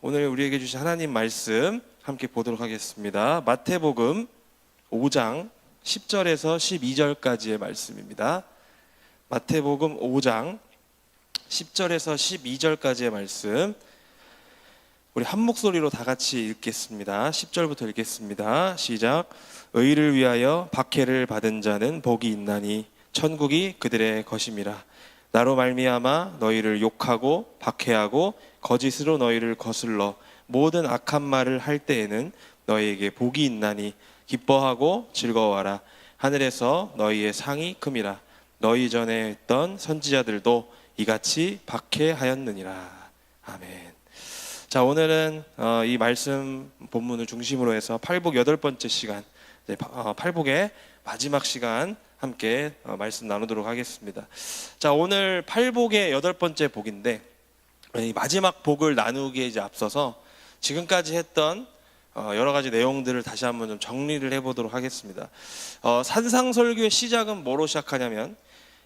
오늘 우리에게 주신 하나님 말씀 함께 보도록 하겠습니다. 마태복음 5장 10절에서 12절까지의 말씀입니다. 마태복음 5장 10절에서 12절까지의 말씀, 우리 한 목소리로 다 같이 읽겠습니다. 10절부터 읽겠습니다. 시작. 의를 위하여 박해를 받은 자는 복이 있나니 천국이 그들의 것임이라. 나로 말미암아 너희를 욕하고 박해하고 거짓으로 너희를 거슬러 모든 악한 말을 할 때에는 너희에게 복이 있나니 기뻐하고 즐거워하라. 하늘에서 너희의 상이 큼이라. 너희 전에 있던 선지자들도 이같이 박해하였느니라. 아멘. 자, 오늘은 이 말씀 본문을 중심으로 해서 팔복 8번째 시간, 팔복의 마지막 시간 함께 말씀 나누도록 하겠습니다. 자, 오늘 팔복의 8번째 복인데, 이 마지막 복을 나누기에 이제 앞서서 지금까지 했던 여러 가지 내용들을 다시 한번 좀 정리를 해보도록 하겠습니다. 산상설교의 시작은 뭐로 시작하냐면,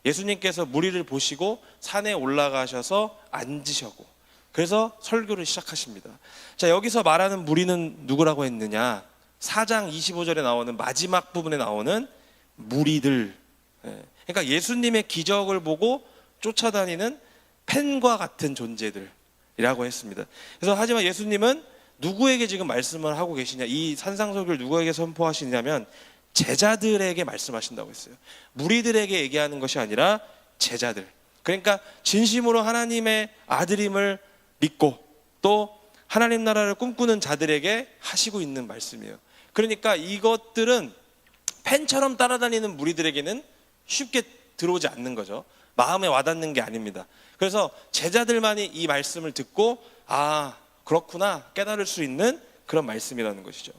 예수님께서 무리를 보시고 산에 올라가셔서 앉으시고 그래서 설교를 시작하십니다. 자, 여기서 말하는 무리는 누구라고 했느냐? 4장 25절에 나오는 마지막 부분에 나오는 무리들. 그러니까 예수님의 기적을 보고 쫓아다니는 팬과 같은 존재들이라고 했습니다. 그래서 하지만 예수님은 누구에게 지금 말씀을 하고 계시냐? 이 산상설교를 누구에게 선포하시냐면 제자들에게 말씀하신다고 했어요. 무리들에게 얘기하는 것이 아니라 제자들. 그러니까 진심으로 하나님의 아들임을 믿고 또 하나님 나라를 꿈꾸는 자들에게 하시고 있는 말씀이에요. 그러니까 이것들은 팬처럼 따라다니는 무리들에게는 쉽게 들어오지 않는 거죠. 마음에 와닿는 게 아닙니다. 그래서 제자들만이 이 말씀을 듣고 아, 그렇구나 깨달을 수 있는 그런 말씀이라는 것이죠.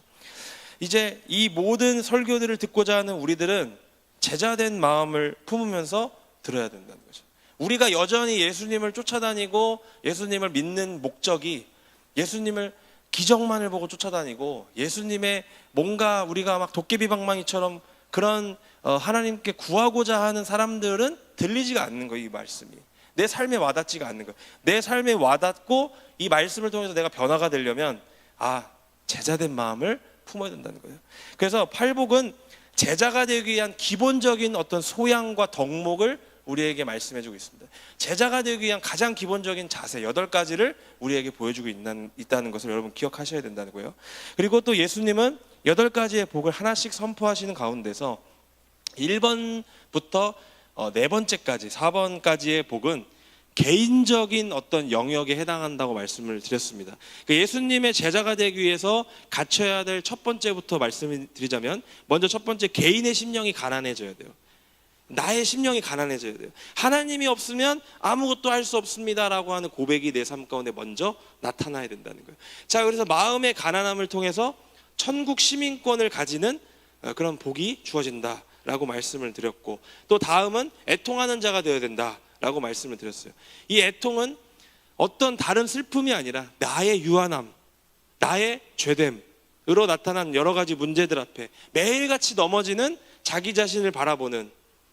이제 이 모든 설교들을 듣고자 하는 우리들은 제자된 마음을 품으면서 들어야 된다는 거죠. 우리가 여전히 예수님을 쫓아다니고 예수님을 믿는 목적이 예수님을 기적만을 보고 쫓아다니고 예수님의 뭔가 우리가 막 도깨비방망이처럼 그런 하나님께 구하고자 하는 사람들은 들리지가 않는 거예요. 이 말씀이 내 삶에 와닿지가 않는 거예요. 내 삶에 와닿고 이 말씀을 통해서 내가 변화가 되려면 제자된 마음을 품어야 된다는 거예요. 그래서 팔복은 제자가 되기 위한 기본적인 어떤 소양과 덕목을 우리에게 말씀해주고 있습니다. 제자가 되기 위한 가장 기본적인 자세 8가지를 우리에게 보여주고 있다는 것을 여러분 기억하셔야 된다는 거예요. 그리고 또 예수님은 8가지의 복을 하나씩 선포하시는 가운데서 1번부터 4번째까지 4번까지의 복은 개인적인 어떤 영역에 해당한다고 말씀을 드렸습니다. 예수님의 제자가 되기 위해서 갖춰야 될 첫 번째부터 말씀을 드리자면, 먼저 첫 번째, 개인의 심령이 가난해져야 돼요. 나의 심령이 가난해져야 돼요. 하나님이 없으면 아무것도 할 수 없습니다라고 하는 고백이 내 삶 가운데 먼저 나타나야 된다는 거예요. 자, 그래서 마음의 가난함을 통해서 천국 시민권을 가지는 그런 복이 주어진다라고 말씀을 드렸고, 또 다음은 애통하는 자가 되어야 된다라고 말씀을 드렸어요. 이 애통은 어떤 다른 슬픔이 아니라 나의 유한함, 나의 죄됨으로 나타난 여러 가지 문제들 앞에 매일같이 넘어지는 자기 자신을 바라보는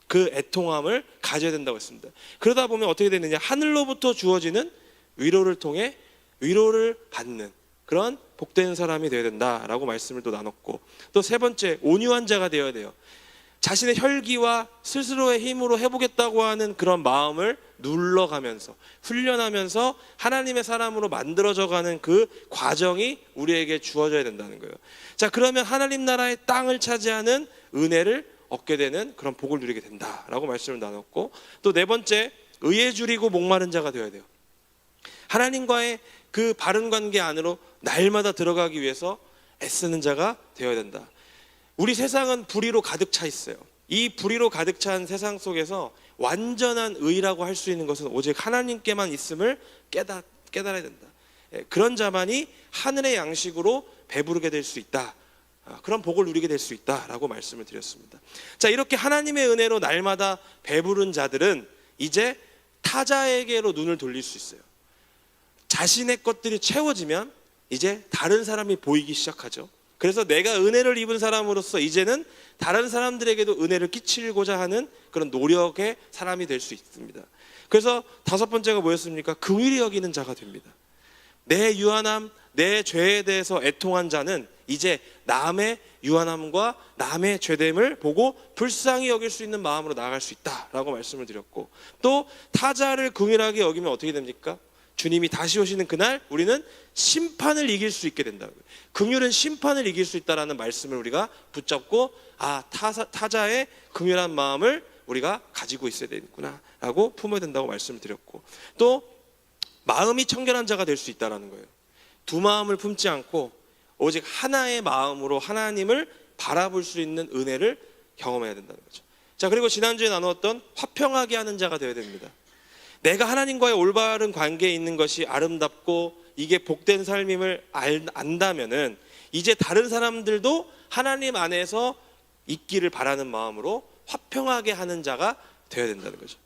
그 애통함을 가져야 된다고 했습니다. 그러다 보면 어떻게 되느냐? 하늘로부터 주어지는 위로를 통해 위로를 받는 그런 복된 사람이 되어야 된다라고 말씀을 또 나눴고, 또 세 번째, 온유한 자가 되어야 돼요. 자신의 혈기와 스스로의 힘으로 해보겠다고 하는 그런 마음을 눌러가면서 훈련하면서 하나님의 사람으로 만들어져가는 그 과정이 우리에게 주어져야 된다는 거예요. 자, 그러면 하나님 나라의 땅을 차지하는 은혜를 얻게 되는 그런 복을 누리게 된다라고 말씀을 나눴고, 또 네 번째, 의에 줄이고 목마른 자가 되어야 돼요. 하나님과의 그 바른 관계 안으로 날마다 들어가기 위해서 애쓰는 자가 되어야 된다. 우리 세상은 불의로 가득 차 있어요. 이 불의로 가득 찬 세상 속에서 완전한 의라고 할 수 있는 것은 오직 하나님께만 있음을 깨달아야 된다. 그런 자만이 하늘의 양식으로 배부르게 될 수 있다. 그런 복을 누리게 될 수 있다라고 말씀을 드렸습니다. 자, 이렇게 하나님의 은혜로 날마다 배부른 자들은 이제 타자에게로 눈을 돌릴 수 있어요. 자신의 것들이 채워지면 이제 다른 사람이 보이기 시작하죠. 그래서 내가 은혜를 입은 사람으로서 이제는 다른 사람들에게도 은혜를 끼치고자 하는 그런 노력의 사람이 될 수 있습니다. 그래서 5번째가 뭐였습니까? 긍휼히 여기는 자가 됩니다. 내 유한함, 내 죄에 대해서 애통한 자는 이제 남의 유한함과 남의 죄됨을 보고 불쌍히 여길 수 있는 마음으로 나아갈 수 있다라고 말씀을 드렸고, 또 타자를 긍휼하게 여기면 어떻게 됩니까? 주님이 다시 오시는 그날 우리는 심판을 이길 수 있게 된다고요. 긍휼은 심판을 이길 수 있다라는 말씀을 우리가 붙잡고, 타자의 긍휼한 마음을 우리가 가지고 있어야 되겠구나라고 품어야 된다고 말씀을 드렸고, 또 마음이 청결한 자가 될 수 있다라는 거예요. 두 마음을 품지 않고 오직 하나의 마음으로 하나님을 바라볼 수 있는 은혜를 경험해야 된다는 거죠. 자, 그리고 지난주에 나누었던 화평하게 하는 자가 되어야 됩니다. 내가 하나님과의 올바른 관계에 있는 것이 아름답고 이게 복된 삶임을 안다면은 이제 다른 사람들도 하나님 안에서 있기를 바라는 마음으로 화평하게 하는 자가 되어야 된다는 거죠.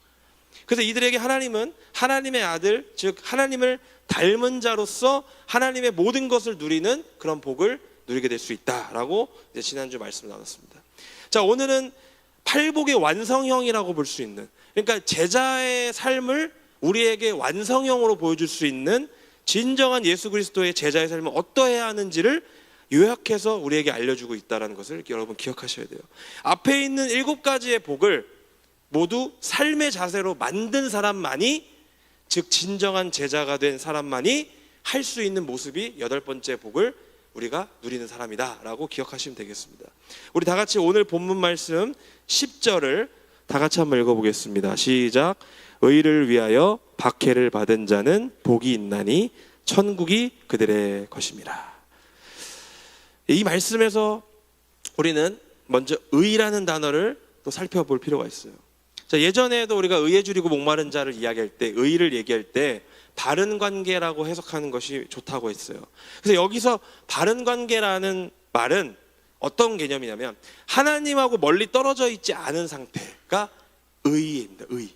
그래서 이들에게 하나님은 하나님의 아들, 즉 하나님을 닮은 자로서 하나님의 모든 것을 누리는 그런 복을 누리게 될 수 있다라고 이제 지난주 말씀을 나눴습니다. 자, 오늘은 팔복의 완성형이라고 볼 수 있는, 그러니까 제자의 삶을 우리에게 완성형으로 보여줄 수 있는 진정한 예수 그리스도의 제자의 삶은 어떠해야 하는지를 요약해서 우리에게 알려주고 있다는 것을 여러분 기억하셔야 돼요. 앞에 있는 7가지의 복을 모두 삶의 자세로 만든 사람만이, 즉 진정한 제자가 된 사람만이 할 수 있는 모습이 8번째 복을 우리가 누리는 사람이다 라고 기억하시면 되겠습니다. 우리 다 같이 오늘 본문 말씀 10절을 다 같이 한번 읽어보겠습니다. 시작. 의를 위하여 박해를 받은 자는 복이 있나니 천국이 그들의 것입니다. 이 말씀에서 우리는 먼저 의라는 단어를 또 살펴볼 필요가 있어요. 자, 예전에도 우리가 의에 줄이고 목마른 자를 이야기할 때, 의를 얘기할 때 바른 관계라고 해석하는 것이 좋다고 했어요. 그래서 여기서 바른 관계라는 말은 어떤 개념이냐면 하나님하고 멀리 떨어져 있지 않은 상태가 의입니다. 의.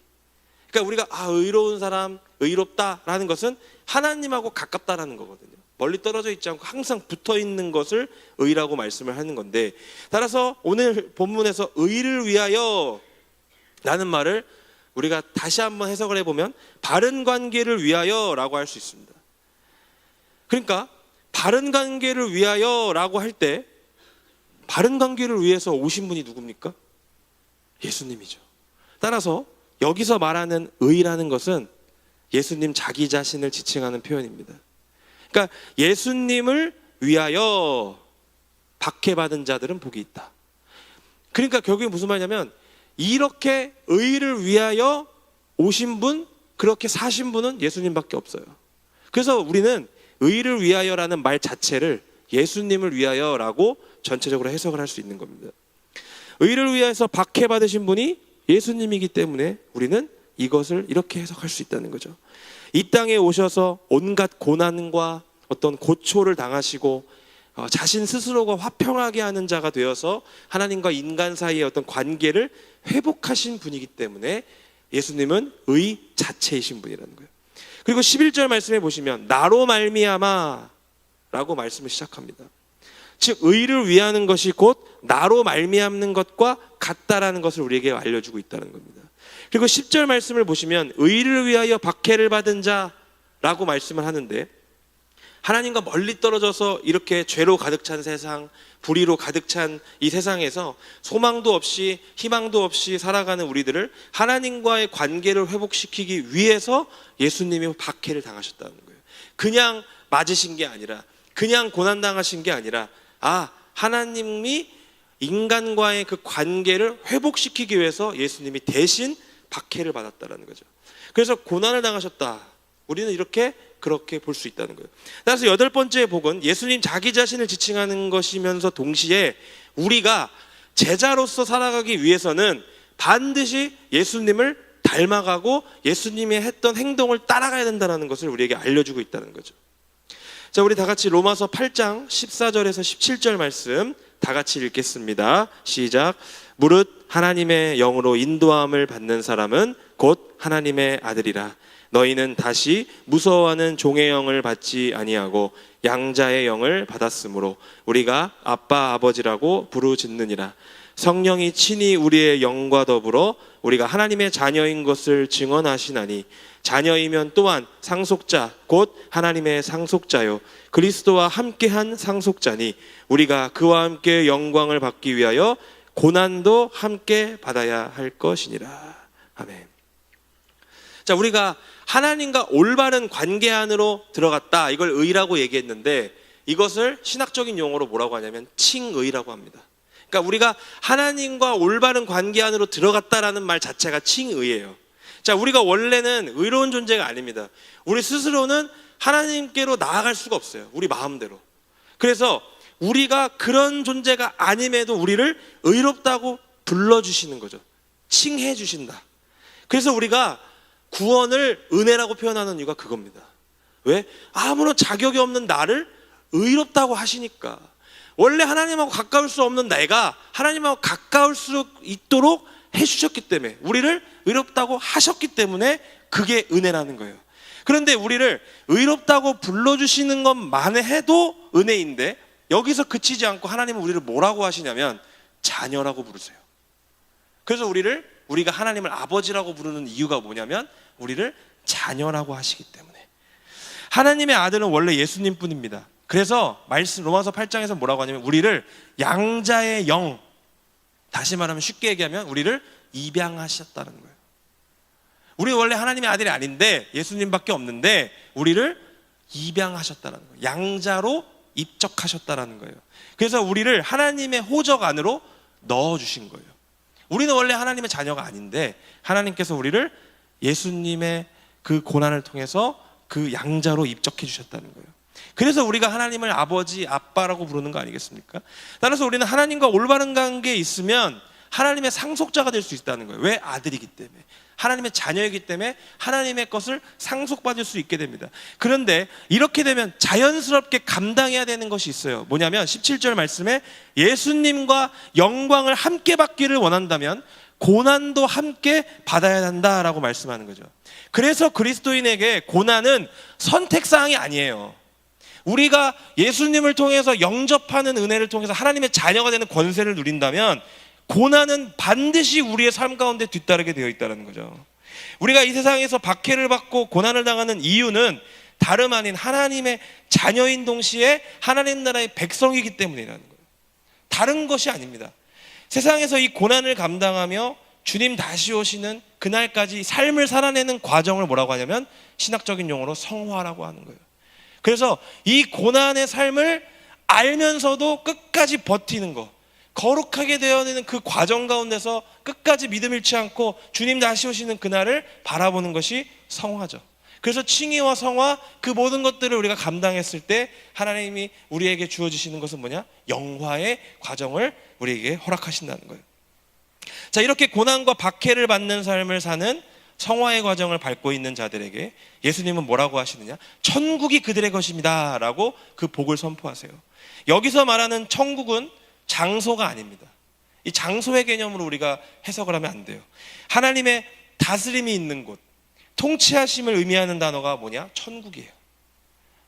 그러니까 우리가 의로운 사람, 의롭다라는 것은 하나님하고 가깝다라는 거거든요. 멀리 떨어져 있지 않고 항상 붙어 있는 것을 의라고 말씀을 하는 건데, 따라서 오늘 본문에서 의를 위하여 라는 말을 우리가 다시 한번 해석을 해보면 바른 관계를 위하여 라고 할 수 있습니다. 그러니까 바른 관계를 위하여 라고 할 때 바른 관계를 위해서 오신 분이 누굽니까? 예수님이죠. 따라서 여기서 말하는 의라는 것은 예수님 자기 자신을 지칭하는 표현입니다. 그러니까 예수님을 위하여 박해받은 자들은 복이 있다. 그러니까 결국에 무슨 말이냐면 이렇게 의를 위하여 오신 분, 그렇게 사신 분은 예수님밖에 없어요. 그래서 우리는 의를 위하여라는 말 자체를 예수님을 위하여라고 전체적으로 해석을 할 수 있는 겁니다. 의를 위해서 박해받으신 분이 예수님이기 때문에 우리는 이것을 이렇게 해석할 수 있다는 거죠. 이 땅에 오셔서 온갖 고난과 어떤 고초를 당하시고 자신 스스로가 화평하게 하는 자가 되어서 하나님과 인간 사이의 어떤 관계를 회복하신 분이기 때문에 예수님은 의 자체이신 분이라는 거예요. 그리고 11절 말씀해 보시면 나로 말미암아 라고 말씀을 시작합니다. 즉 의를 위하는 것이 곧 나로 말미암는 것과 같다라는 것을 우리에게 알려주고 있다는 겁니다. 그리고 10절 말씀을 보시면 의를 위하여 박해를 받은 자라고 말씀을 하는데, 하나님과 멀리 떨어져서 이렇게 죄로 가득 찬 세상, 불의로 가득 찬 이 세상에서 소망도 없이 희망도 없이 살아가는 우리들을 하나님과의 관계를 회복시키기 위해서 예수님이 박해를 당하셨다는 거예요. 그냥 맞으신 게 아니라, 그냥 고난당하신 게 아니라 하나님이 인간과의 그 관계를 회복시키기 위해서 예수님이 대신 박해를 받았다는 거죠. 그래서 고난을 당하셨다. 우리는 그렇게 볼 수 있다는 거예요. 따라서 8번째 복은 예수님 자기 자신을 지칭하는 것이면서 동시에 우리가 제자로서 살아가기 위해서는 반드시 예수님을 닮아가고 예수님이 했던 행동을 따라가야 된다는 것을 우리에게 알려주고 있다는 거죠. 자, 우리 다 같이 로마서 8장 14절에서 17절 말씀 다 같이 읽겠습니다. 시작. 무릇 하나님의 영으로 인도함을 받는 사람은 곧 하나님의 아들이라. 너희는 다시 무서워하는 종의 영을 받지 아니하고 양자의 영을 받았으므로 우리가 아빠 아버지라고 부르짖느니라. 성령이 친히 우리의 영과 더불어 우리가 하나님의 자녀인 것을 증언하시나니 자녀이면 또한 상속자 곧 하나님의 상속자요 그리스도와 함께한 상속자니 우리가 그와 함께 영광을 받기 위하여 고난도 함께 받아야 할 것이니라. 아멘. 자, 우리가 하나님과 올바른 관계 안으로 들어갔다, 이걸 의라고 얘기했는데 이것을 신학적인 용어로 뭐라고 하냐면 칭의라고 합니다. 그러니까 우리가 하나님과 올바른 관계 안으로 들어갔다라는 말 자체가 칭의예요. 자, 우리가 원래는 의로운 존재가 아닙니다. 우리 스스로는 하나님께로 나아갈 수가 없어요. 우리 마음대로. 그래서 우리가 그런 존재가 아님에도 우리를 의롭다고 불러주시는 거죠. 칭해 주신다. 그래서 우리가 구원을 은혜라고 표현하는 이유가 그겁니다. 왜? 아무런 자격이 없는 나를 의롭다고 하시니까. 원래 하나님하고 가까울 수 없는 내가 하나님하고 가까울 수 있도록 해주셨기 때문에, 우리를 의롭다고 하셨기 때문에 그게 은혜라는 거예요. 그런데 우리를 의롭다고 불러주시는 것만 해도 은혜인데 여기서 그치지 않고 하나님은 우리를 뭐라고 하시냐면 자녀라고 부르세요. 그래서 우리가 하나님을 아버지라고 부르는 이유가 뭐냐면 우리를 자녀라고 하시기 때문에. 하나님의 아들은 원래 예수님 뿐입니다. 그래서 말씀 로마서 8장에서 뭐라고 하냐면 우리를 양자의 영, 다시 말하면 쉽게 얘기하면 우리를 입양하셨다는 거예요. 우리 원래 하나님의 아들이 아닌데 예수님밖에 없는데 우리를 입양하셨다는 거예요. 양자로 입적하셨다는 거예요. 그래서 우리를 하나님의 호적 안으로 넣어주신 거예요. 우리는 원래 하나님의 자녀가 아닌데 하나님께서 우리를 예수님의 그 고난을 통해서 그 양자로 입적해 주셨다는 거예요. 그래서 우리가 하나님을 아버지, 아빠라고 부르는 거 아니겠습니까? 따라서 우리는 하나님과 올바른 관계에 있으면 하나님의 상속자가 될 수 있다는 거예요. 왜? 아들이기 때문에. 하나님의 자녀이기 때문에 하나님의 것을 상속받을 수 있게 됩니다. 그런데 이렇게 되면 자연스럽게 감당해야 되는 것이 있어요. 뭐냐면 17절 말씀에 예수님과 영광을 함께 받기를 원한다면 고난도 함께 받아야 한다라고 말씀하는 거죠. 그래서 그리스도인에게 고난은 선택사항이 아니에요. 우리가 예수님을 통해서 영접하는 은혜를 통해서 하나님의 자녀가 되는 권세를 누린다면 고난은 반드시 우리의 삶 가운데 뒤따르게 되어 있다는 거죠. 우리가 이 세상에서 박해를 받고 고난을 당하는 이유는 다름 아닌 하나님의 자녀인 동시에 하나님 나라의 백성이기 때문이라는 거예요. 다른 것이 아닙니다. 세상에서 이 고난을 감당하며 주님 다시 오시는 그날까지 삶을 살아내는 과정을 뭐라고 하냐면 신학적인 용어로 성화라고 하는 거예요. 그래서 이 고난의 삶을 알면서도 끝까지 버티는 거, 거룩하게 되어내는 그 과정 가운데서 끝까지 믿음 잃지 않고 주님 다시 오시는 그날을 바라보는 것이 성화죠. 그래서 칭의와 성화, 그 모든 것들을 우리가 감당했을 때 하나님이 우리에게 주어지시는 것은 뭐냐? 영화의 과정을 우리에게 허락하신다는 거예요. 자, 이렇게 고난과 박해를 받는 삶을 사는 성화의 과정을 밟고 있는 자들에게 예수님은 뭐라고 하시느냐? 천국이 그들의 것입니다 라고 그 복을 선포하세요. 여기서 말하는 천국은 장소가 아닙니다. 이 장소의 개념으로 우리가 해석을 하면 안 돼요. 하나님의 다스림이 있는 곳, 통치하심을 의미하는 단어가 뭐냐? 천국이에요.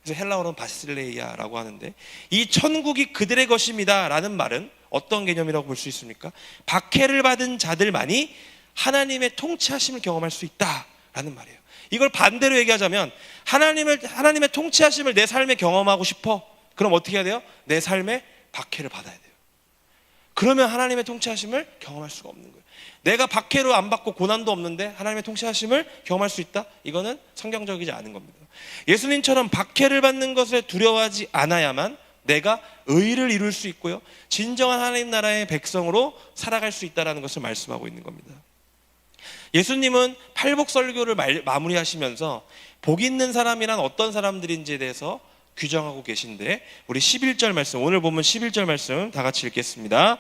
그래서 헬라어로는 바실레이아라고 하는데 이 천국이 그들의 것입니다 라는 말은 어떤 개념이라고 볼 수 있습니까? 박해를 받은 자들만이 하나님의 통치하심을 경험할 수 있다라는 말이에요. 이걸 반대로 얘기하자면 하나님의 통치하심을 내 삶에 경험하고 싶어? 그럼 어떻게 해야 돼요? 내 삶에 박해를 받아야 돼요. 그러면 하나님의 통치하심을 경험할 수가 없는 거예요. 내가 박해로 안 받고 고난도 없는데 하나님의 통치하심을 경험할 수 있다? 이거는 성경적이지 않은 겁니다. 예수님처럼 박해를 받는 것에 두려워하지 않아야만 내가 의를 이룰 수 있고요, 진정한 하나님 나라의 백성으로 살아갈 수 있다는 것을 말씀하고 있는 겁니다. 예수님은 팔복설교를 마무리하시면서 복 있는 사람이란 어떤 사람들인지에 대해서 규정하고 계신데 우리 11절 말씀, 오늘 보면 11절 말씀 다 같이 읽겠습니다.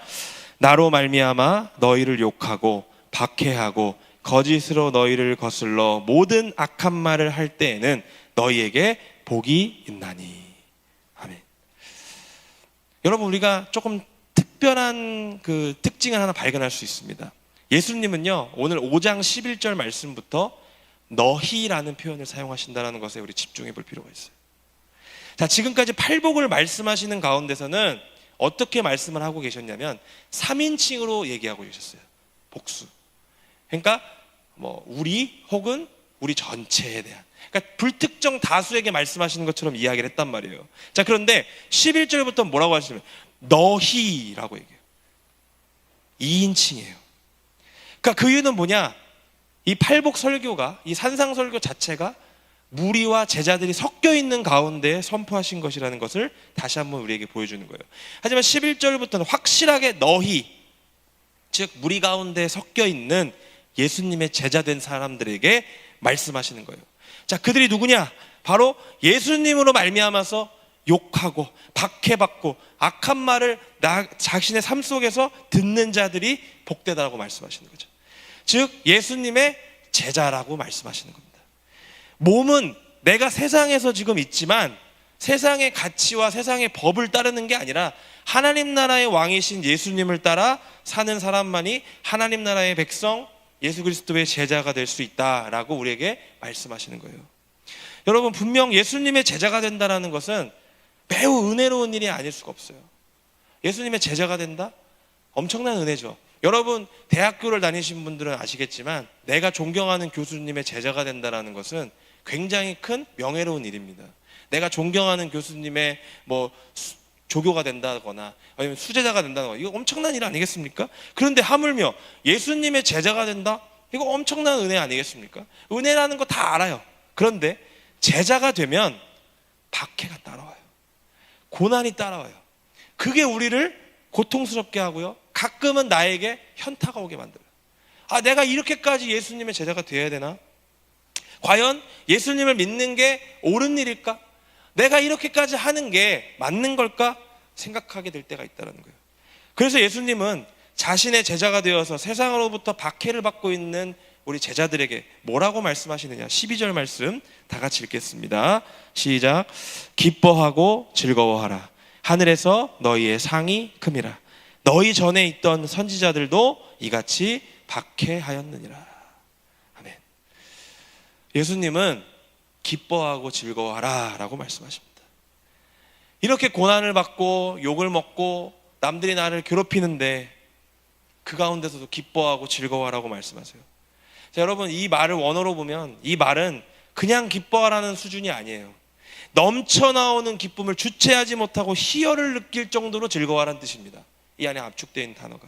나로 말미암아 너희를 욕하고 박해하고 거짓으로 너희를 거슬러 모든 악한 말을 할 때에는 너희에게 복이 있나니. 아멘. 여러분, 우리가 조금 특별한 그 특징을 하나 발견할 수 있습니다. 예수님은요, 오늘 5장 11절 말씀부터 너희라는 표현을 사용하신다는 것에 우리 집중해 볼 필요가 있어요. 자, 지금까지 팔복을 말씀하시는 가운데서는 어떻게 말씀을 하고 계셨냐면 3인칭으로 얘기하고 계셨어요. 복수. 그러니까 뭐 우리 혹은 우리 전체에 대한, 그러니까 불특정 다수에게 말씀하시는 것처럼 이야기를 했단 말이에요. 자, 그런데 11절부터 뭐라고 하시냐면 너희라고 얘기해요. 2인칭이에요. 그러니까 그 이유는 뭐냐? 이 팔복 설교가, 이 산상 설교 자체가 무리와 제자들이 섞여 있는 가운데 선포하신 것이라는 것을 다시 한번 우리에게 보여주는 거예요. 하지만 11절부터는 확실하게 너희, 즉 무리 가운데 섞여 있는 예수님의 제자된 사람들에게 말씀하시는 거예요. 자, 그들이 누구냐? 바로 예수님으로 말미암아서 욕하고 박해받고 악한 말을 자신의 삶 속에서 듣는 자들이 복되다라고 말씀하시는 거죠. 즉 예수님의 제자라고 말씀하시는 겁니다. 몸은 내가 세상에서 지금 있지만 세상의 가치와 세상의 법을 따르는 게 아니라 하나님 나라의 왕이신 예수님을 따라 사는 사람만이 하나님 나라의 백성, 예수 그리스도의 제자가 될 수 있다라고 우리에게 말씀하시는 거예요. 여러분, 분명 예수님의 제자가 된다는 것은 매우 은혜로운 일이 아닐 수가 없어요. 예수님의 제자가 된다? 엄청난 은혜죠. 여러분, 대학교를 다니신 분들은 아시겠지만 내가 존경하는 교수님의 제자가 된다는 것은 굉장히 큰 명예로운 일입니다. 내가 존경하는 교수님의 뭐 조교가 된다거나 아니면 수제자가 된다거나, 이거 엄청난 일 아니겠습니까? 그런데 하물며 예수님의 제자가 된다? 이거 엄청난 은혜 아니겠습니까? 은혜라는 거 다 알아요. 그런데 제자가 되면 박해가 따라와요. 고난이 따라와요. 그게 우리를 고통스럽게 하고요, 가끔은 나에게 현타가 오게 만들어요. 아, 내가 이렇게까지 예수님의 제자가 되어야 되나? 과연 예수님을 믿는 게 옳은 일일까? 내가 이렇게까지 하는 게 맞는 걸까? 생각하게 될 때가 있다는 거예요. 그래서 예수님은 자신의 제자가 되어서 세상으로부터 박해를 받고 있는 우리 제자들에게 뭐라고 말씀하시느냐? 12절 말씀 다 같이 읽겠습니다. 시작. 기뻐하고 즐거워하라. 하늘에서 너희의 상이 큼이라. 너희 전에 있던 선지자들도 이같이 박해하였느니라. 아멘. 예수님은 기뻐하고 즐거워하라 라고 말씀하십니다. 이렇게 고난을 받고 욕을 먹고 남들이 나를 괴롭히는데 그 가운데서도 기뻐하고 즐거워하라고 말씀하세요. 자, 여러분, 이 말을 원어로 보면 이 말은 그냥 기뻐하라는 수준이 아니에요. 넘쳐나오는 기쁨을 주체하지 못하고 희열을 느낄 정도로 즐거워하라는 뜻입니다. 이 안에 압축되어 있는 단어가.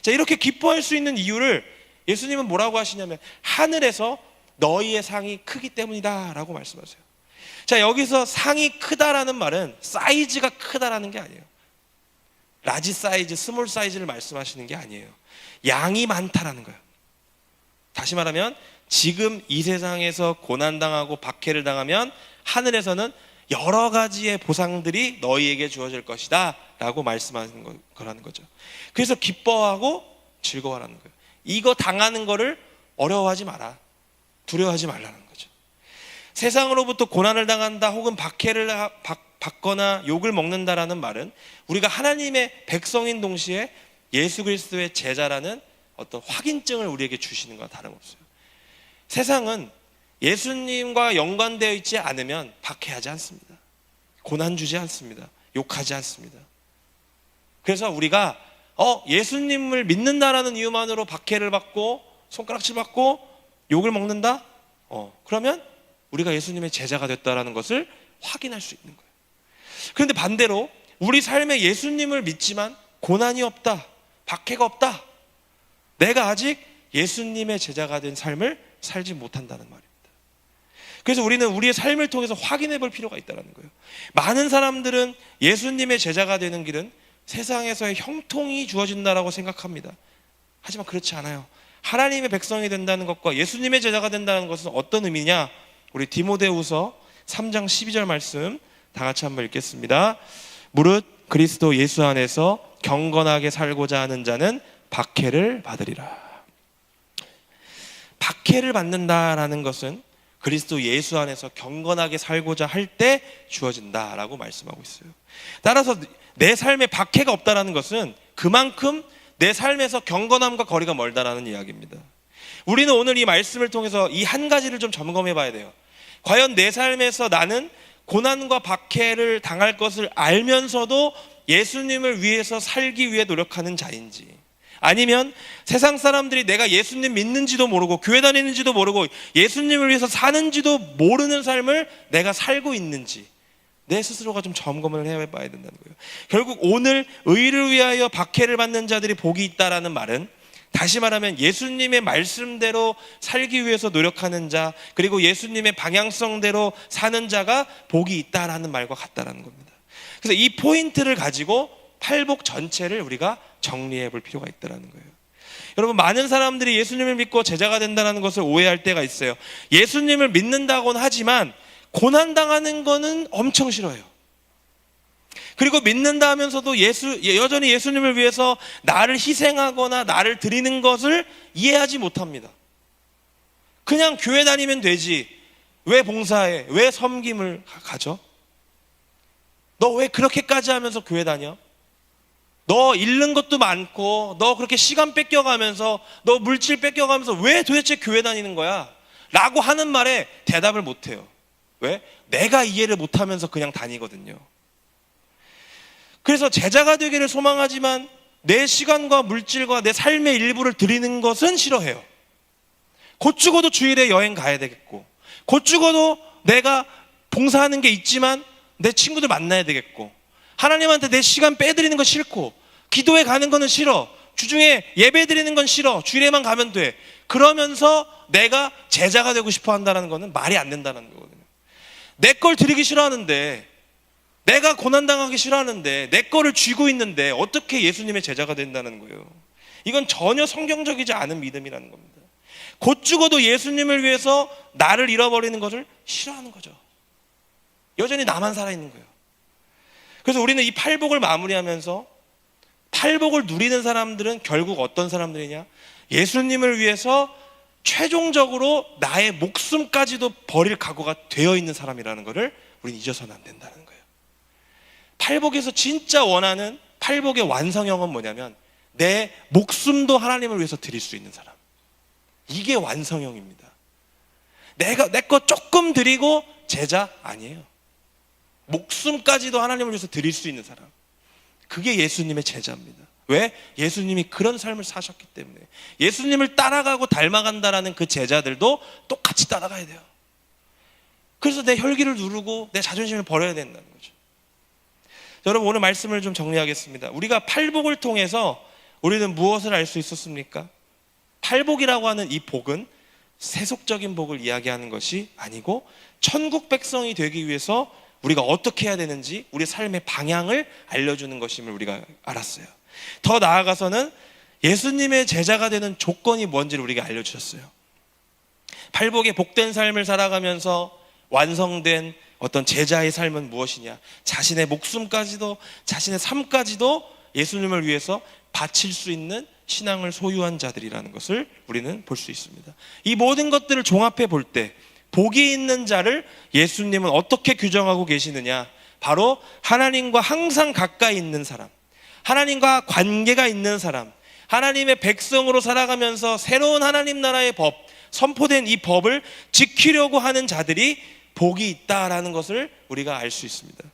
자, 이렇게 기뻐할 수 있는 이유를 예수님은 뭐라고 하시냐면 하늘에서 너희의 상이 크기 때문이다 라고 말씀하세요. 자, 여기서 상이 크다라는 말은 사이즈가 크다라는 게 아니에요. 라지 사이즈, 스몰 사이즈를 말씀하시는 게 아니에요. 양이 많다라는 거예요. 다시 말하면 지금 이 세상에서 고난당하고 박해를 당하면 하늘에서는 여러 가지의 보상들이 너희에게 주어질 것이다 라고 말씀하는 거라는 거죠. 그래서 기뻐하고 즐거워하라는 거예요. 이거 당하는 거를 어려워하지 마라, 두려워하지 말라는 거죠. 세상으로부터 고난을 당한다 혹은 박해를 받거나 욕을 먹는다라는 말은 우리가 하나님의 백성인 동시에 예수 그리스도의 제자라는 어떤 확인증을 우리에게 주시는 것과 다름없어요. 세상은 예수님과 연관되어 있지 않으면 박해하지 않습니다. 고난 주지 않습니다. 욕하지 않습니다. 그래서 우리가 예수님을 믿는다라는 이유만으로 박해를 받고 손가락질 받고 욕을 먹는다? 그러면 우리가 예수님의 제자가 됐다라는 것을 확인할 수 있는 거예요. 그런데 반대로 우리 삶에 예수님을 믿지만 고난이 없다, 박해가 없다, 내가 아직 예수님의 제자가 된 삶을 살지 못한다는 말입니다. 그래서 우리는 우리의 삶을 통해서 확인해 볼 필요가 있다는 거예요. 많은 사람들은 예수님의 제자가 되는 길은 세상에서의 형통이 주어진다라고 생각합니다. 하지만 그렇지 않아요. 하나님의 백성이 된다는 것과 예수님의 제자가 된다는 것은 어떤 의미냐? 우리 디모데후서 3장 12절 말씀 다 같이 한번 읽겠습니다. 무릇 그리스도 예수 안에서 경건하게 살고자 하는 자는 박해를 받으리라. 박해를 받는다라는 것은 그리스도 예수 안에서 경건하게 살고자 할 때 주어진다라고 말씀하고 있어요. 따라서 내 삶에 박해가 없다라는 것은 그만큼 내 삶에서 경건함과 거리가 멀다라는 이야기입니다. 우리는 오늘 이 말씀을 통해서 이 한 가지를 좀 점검해 봐야 돼요. 과연 내 삶에서 나는 고난과 박해를 당할 것을 알면서도 예수님을 위해서 살기 위해 노력하는 자인지, 아니면 세상 사람들이 내가 예수님 믿는지도 모르고 교회 다니는지도 모르고 예수님을 위해서 사는지도 모르는 삶을 내가 살고 있는지 내 스스로가 좀 점검을 해봐야 된다는 거예요. 결국 오늘 의를 위하여 박해를 받는 자들이 복이 있다라는 말은, 다시 말하면 예수님의 말씀대로 살기 위해서 노력하는 자, 그리고 예수님의 방향성대로 사는 자가 복이 있다라는 말과 같다라는 겁니다. 그래서 이 포인트를 가지고 팔복 전체를 우리가 정리해 볼 필요가 있다는 거예요. 여러분, 많은 사람들이 예수님을 믿고 제자가 된다는 것을 오해할 때가 있어요. 예수님을 믿는다고는 하지만 고난당하는 거는 엄청 싫어요. 그리고 믿는다 하면서도 여전히 예수님을 위해서 나를 희생하거나 나를 드리는 것을 이해하지 못합니다. 그냥 교회 다니면 되지, 왜 봉사해, 왜 섬김을 가져? 너 왜 그렇게까지 하면서 교회 다녀? 너 잃는 것도 많고, 너 그렇게 시간 뺏겨가면서, 너 물질 뺏겨가면서 왜 도대체 교회 다니는 거야? 라고 하는 말에 대답을 못해요. 왜? 내가 이해를 못하면서 그냥 다니거든요. 그래서 제자가 되기를 소망하지만 내 시간과 물질과 내 삶의 일부를 드리는 것은 싫어해요. 곧 죽어도 주일에 여행 가야 되겠고, 곧 죽어도 내가 봉사하는 게 있지만 내 친구들 만나야 되겠고, 하나님한테 내 시간 빼드리는 건 싫고, 기도에 가는 거는 싫어, 주중에 예배 드리는 건 싫어, 주일에만 가면 돼. 그러면서 내가 제자가 되고 싶어 한다는 거는 말이 안 된다는 거거든요. 내 걸 드리기 싫어하는데, 내가 고난당하기 싫어하는데, 내 거를 쥐고 있는데 어떻게 예수님의 제자가 된다는 거예요. 이건 전혀 성경적이지 않은 믿음이라는 겁니다. 곧 죽어도 예수님을 위해서 나를 잃어버리는 것을 싫어하는 거죠. 여전히 나만 살아있는 거예요. 그래서 우리는 이 팔복을 마무리하면서, 팔복을 누리는 사람들은 결국 어떤 사람들이냐? 예수님을 위해서 최종적으로 나의 목숨까지도 버릴 각오가 되어 있는 사람이라는 것을 우리는 잊어서는 안 된다는 거예요. 팔복에서 진짜 원하는 팔복의 완성형은 뭐냐면, 내 목숨도 하나님을 위해서 드릴 수 있는 사람. 이게 완성형입니다. 내 거 조금 드리고 제자 아니에요. 목숨까지도 하나님을 위해서 드릴 수 있는 사람. 그게 예수님의 제자입니다. 왜? 예수님이 그런 삶을 사셨기 때문에. 예수님을 따라가고 닮아간다라는 그 제자들도 똑같이 따라가야 돼요. 그래서 내 혈기를 누르고 내 자존심을 버려야 된다는 거죠. 여러분, 오늘 말씀을 좀 정리하겠습니다. 우리가 팔복을 통해서 우리는 무엇을 알 수 있었습니까? 팔복이라고 하는 이 복은 세속적인 복을 이야기하는 것이 아니고, 천국 백성이 되기 위해서 우리가 어떻게 해야 되는지 우리 삶의 방향을 알려주는 것임을 우리가 알았어요. 더 나아가서는 예수님의 제자가 되는 조건이 뭔지를 우리가 알려주셨어요. 팔복의 복된 삶을 살아가면서 완성된 어떤 제자의 삶은 무엇이냐? 자신의 목숨까지도, 자신의 삶까지도 예수님을 위해서 바칠 수 있는 신앙을 소유한 자들이라는 것을 우리는 볼 수 있습니다. 이 모든 것들을 종합해 볼 때 복이 있는 자를 예수님은 어떻게 규정하고 계시느냐? 바로 하나님과 항상 가까이 있는 사람, 하나님과 관계가 있는 사람, 하나님의 백성으로 살아가면서 새로운 하나님 나라의 법, 선포된 이 법을 지키려고 하는 자들이 복이 있다라는 것을 우리가 알 수 있습니다.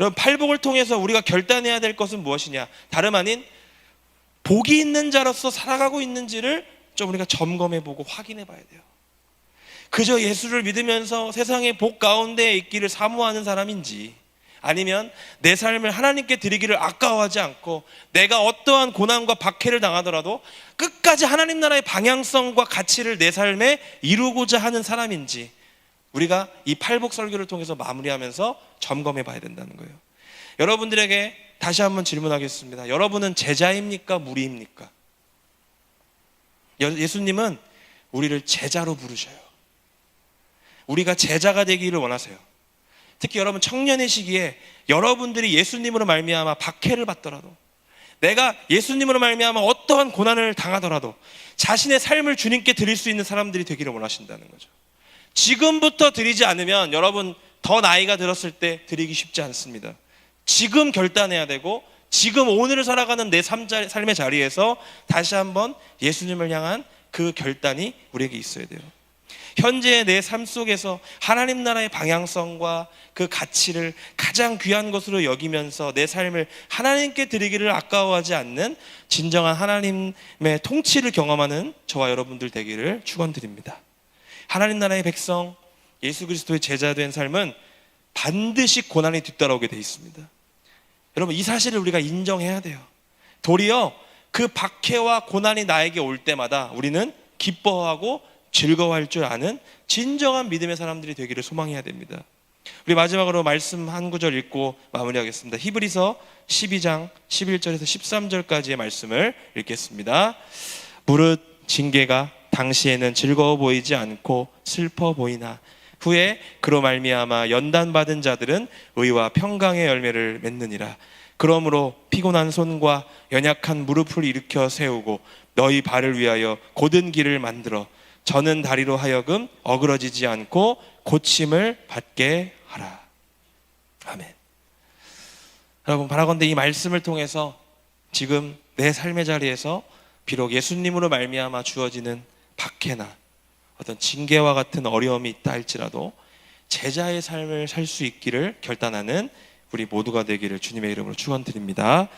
여러분, 팔복을 통해서 우리가 결단해야 될 것은 무엇이냐? 다름 아닌 복이 있는 자로서 살아가고 있는지를 좀 우리가 점검해보고 확인해봐야 돼요. 그저 예수를 믿으면서 세상의 복 가운데 있기를 사모하는 사람인지, 아니면 내 삶을 하나님께 드리기를 아까워하지 않고 내가 어떠한 고난과 박해를 당하더라도 끝까지 하나님 나라의 방향성과 가치를 내 삶에 이루고자 하는 사람인지, 우리가 이 팔복 설교를 통해서 마무리하면서 점검해 봐야 된다는 거예요. 여러분들에게 다시 한번 질문하겠습니다. 여러분은 제자입니까? 무리입니까? 예수님은 우리를 제자로 부르셔요. 우리가 제자가 되기를 원하세요. 특히 여러분, 청년의 시기에 여러분들이 예수님으로 말미암아 박해를 받더라도, 내가 예수님으로 말미암아 어떠한 고난을 당하더라도 자신의 삶을 주님께 드릴 수 있는 사람들이 되기를 원하신다는 거죠. 지금부터 드리지 않으면 여러분, 더 나이가 들었을 때 드리기 쉽지 않습니다. 지금 결단해야 되고, 지금 오늘을 살아가는 내 삶의 자리에서 다시 한번 예수님을 향한 그 결단이 우리에게 있어야 돼요. 현재 내 삶 속에서 하나님 나라의 방향성과 그 가치를 가장 귀한 것으로 여기면서 내 삶을 하나님께 드리기를 아까워하지 않는 진정한 하나님의 통치를 경험하는 저와 여러분들 되기를 축원드립니다. 하나님 나라의 백성, 예수 그리스도의 제자 된 삶은 반드시 고난이 뒤따라오게 돼 있습니다. 여러분, 이 사실을 우리가 인정해야 돼요. 도리어 그 박해와 고난이 나에게 올 때마다 우리는 기뻐하고 즐거워할 줄 아는 진정한 믿음의 사람들이 되기를 소망해야 됩니다. 우리 마지막으로 말씀 한 구절 읽고 마무리하겠습니다. 히브리서 12장 11절에서 13절까지의 말씀을 읽겠습니다. 무릇 징계가 당시에는 즐거워 보이지 않고 슬퍼 보이나 후에 그로 말미암아 연단받은 자들은 의와 평강의 열매를 맺느니라. 그러므로 피곤한 손과 연약한 무릎을 일으켜 세우고 너희 발을 위하여 곧은 길을 만들어 저는 다리로 하여금 어그러지지 않고 고침을 받게 하라. 아멘. 여러분, 바라건대 이 말씀을 통해서 지금 내 삶의 자리에서 비록 예수님으로 말미암아 주어지는 박해나 어떤 징계와 같은 어려움이 있다 할지라도 제자의 삶을 살 수 있기를 결단하는 우리 모두가 되기를 주님의 이름으로 축원드립니다.